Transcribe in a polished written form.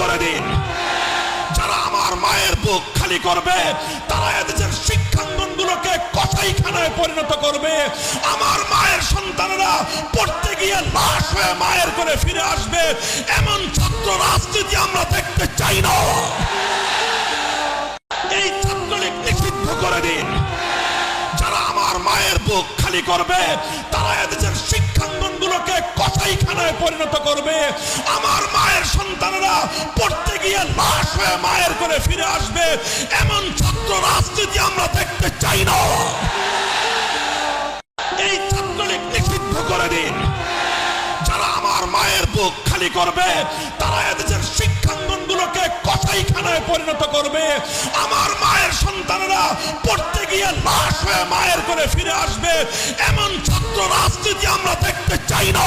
করে দিন। যারা আমার মায়ের বুক খালি করবে তারা এদেশের শিক্ষাঙ্গনগুলোকে কসাইখানায় পরিণত করবে। আমার মায়ের সন্তানেরা পড়তে গিয়ে লাশ হয়ে মায়ের করে ফিরে আসবে। এমন ছাত্র রাজনীতি আমরা দেখতে চাই না। এই ছাত্রলীগ নিষিদ্ধ করে দিন। যারা আমার মায়ের বুক খালি করবে তারা এদেশের শিক্ষাঙ্গনগুলোকে কসাইখানায় পরিণত করবে। আমার মায়ের সন্তানেরা পড়তে গিয়ে লাশ হয়ে মায়ের করে ফিরে আসবে। এমন ছাত্র রাজনীতি আমরা দেখতে চাই না। এই ছাত্রলীগ নিষিদ্ধ করে দিন। যারা আমার মায়ের বুক খালি করবে তারা এদেশের শিক্ষাঙ্গনগুলোকে কসাইখানায় পরিণত করবে। আমার মায়ের সন্তানেরা পড়তে গিয়ে লাশ হয়ে মায়ের করে ফিরে আসবে। এমন ছাত্র রাজনীতি আমরা দেখতে চাই না।